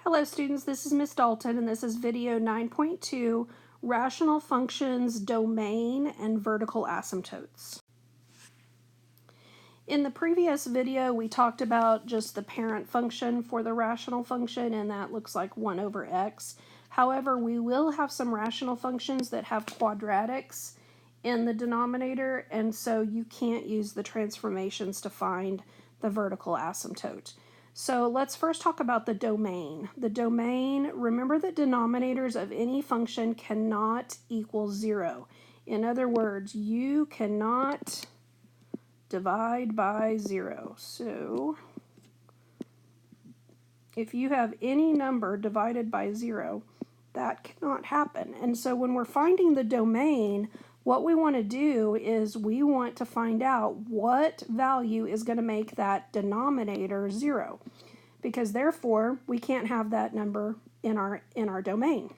Hello students, this is Miss Dalton and this is video 9.2, Rational Functions, Domain, and Vertical Asymptotes. In the previous video we talked about just the parent function for the rational function, and that looks like 1 over x. However, we will have some rational functions that have quadratics in the denominator, and so you can't use the transformations to find the vertical asymptote. So let's first talk about the domain. The domain, remember that denominators of any function cannot equal 0. In other words, you cannot divide by 0. So if you have any number divided by 0, that cannot happen. And so when we're finding the domain, what we want to do is we want to find out what value is going to make that denominator 0, because therefore we can't have that number in our domain.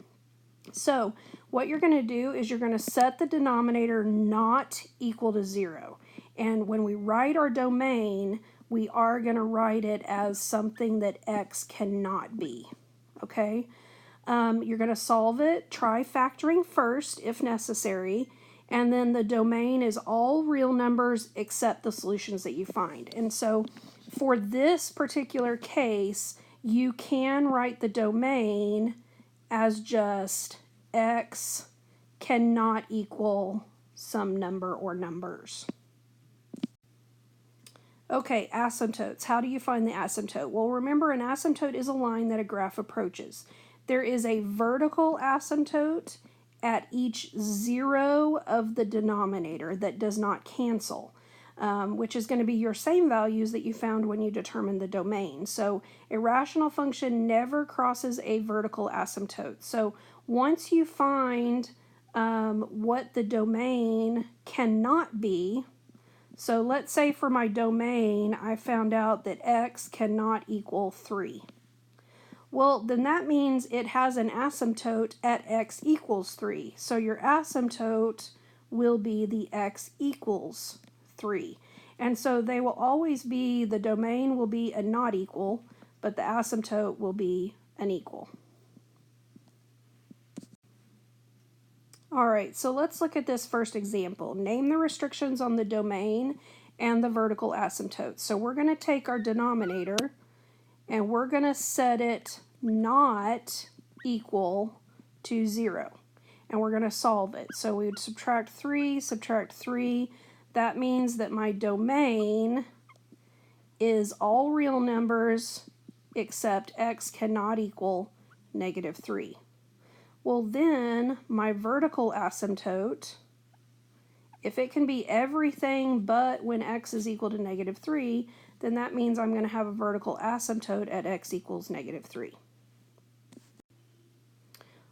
So what you're going to do is you're going to set the denominator not equal to 0. And when we write our domain, we are going to write it as something that x cannot be. Okay? You're going to solve it. Try factoring first if necessary. And then the domain is all real numbers except the solutions that you find. And so for this particular case, you can write the domain as just x cannot equal some number or numbers. Okay, asymptotes. How do you find the asymptote? Well, remember, an asymptote is a line that a graph approaches. There is a vertical asymptote at each 0 of the denominator that does not cancel, which is going to be your same values that you found when you determined the domain. So a rational function never crosses a vertical asymptote. So once you find what the domain cannot be, so let's say for my domain I found out that x cannot equal 3. Well, then that means it has an asymptote at x equals 3. So your asymptote will be the x equals 3. And so they will always be, the domain will be a not equal, but the asymptote will be an equal. All right, so let's look at this first example. Name the restrictions on the domain and the vertical asymptote. So we're going to take our denominator and we're going to set it not equal to 0. And we're going to solve it. So we would subtract 3. That means that my domain is all real numbers except x cannot equal -3. Well, then my vertical asymptote, if it can be everything but when x is equal to -3, then that means I'm going to have a vertical asymptote at x equals -3.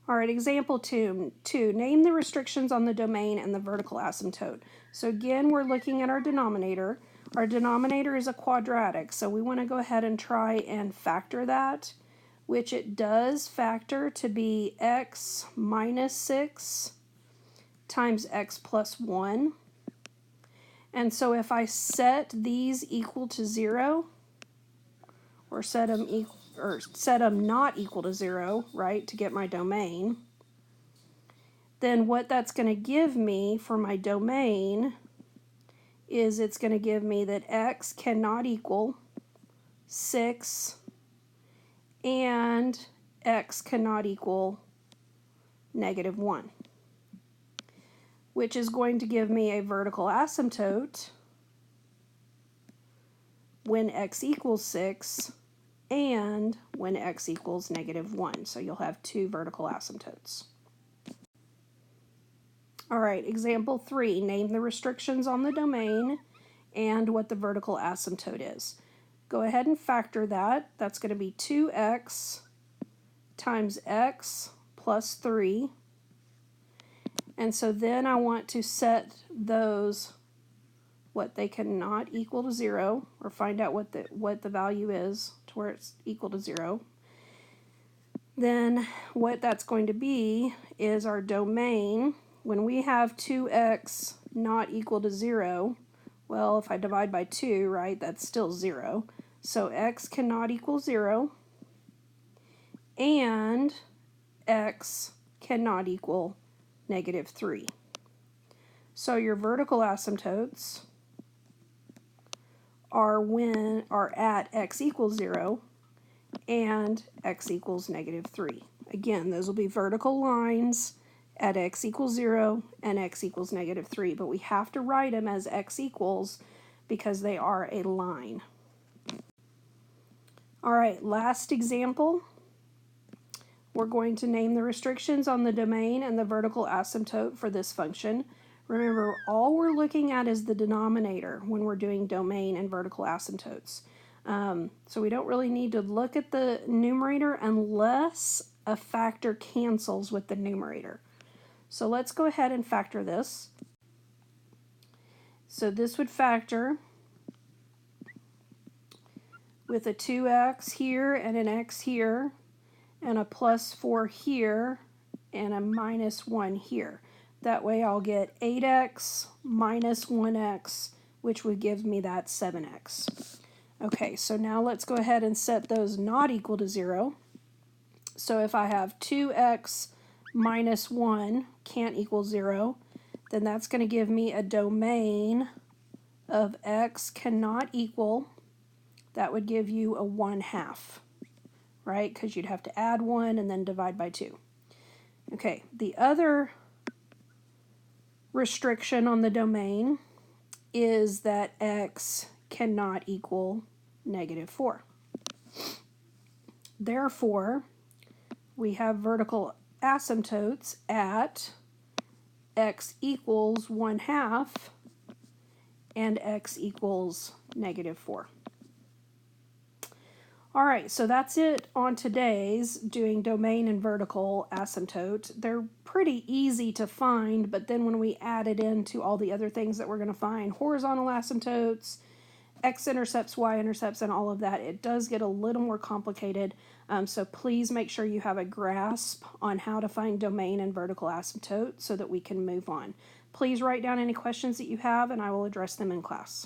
All right, example 2. Name the restrictions on the domain and the vertical asymptote. So again, we're looking at our denominator. Our denominator is a quadratic, so we want to go ahead and try and factor that, which it does factor to be x minus 6 times x plus 1. And so if I set these equal to 0, or set them not equal to 0, right, to get my domain, then what that's going to give me for my domain is it's going to give me that x cannot equal 6 and x cannot equal -1, which is going to give me a vertical asymptote when x equals 6 and when x equals -1. So you'll have 2 vertical asymptotes. All right, example 3. Name the restrictions on the domain and what the vertical asymptote is. Go ahead and factor that. That's going to be 2x times x plus 3. And so then I want to set those, what they cannot equal to 0, or find out what the value is to where it's equal to 0. Then what that's going to be is our domain. When we have 2x not equal to 0, well, if I divide by 2, right, that's still 0. So x cannot equal 0. and x cannot equal -3. So your vertical asymptotes are at x equals 0 and x equals -3. Again, those will be vertical lines at x equals 0 and x equals -3, but we have to write them as x equals because they are a line. All right, last example. We're going to name the restrictions on the domain and the vertical asymptote for this function. Remember, all we're looking at is the denominator when we're doing domain and vertical asymptotes. So we don't really need to look at the numerator unless a factor cancels with the numerator. So let's go ahead and factor this. So this would factor with a 2x here and an x here, and a +4 here, and a -1 here. That way I'll get 8x minus 1x, which would give me that 7x. Okay, so now let's go ahead and set those not equal to 0. So if I have 2x minus 1 can't equal 0, then that's going to give me a domain of x cannot equal, that would give you a 1/2, right? Because you'd have to add 1 and then divide by 2. Okay, the other restriction on the domain is that x cannot equal -4. Therefore, we have vertical asymptotes at x equals 1/2 and x equals -4. All right, so that's it on today's doing domain and vertical asymptote. They're pretty easy to find, but then when we add it into all the other things that we're going to find, horizontal asymptotes, x-intercepts, y-intercepts, and all of that, it does get a little more complicated. So please make sure you have a grasp on how to find domain and vertical asymptote so that we can move on. Please write down any questions that you have, and I will address them in class.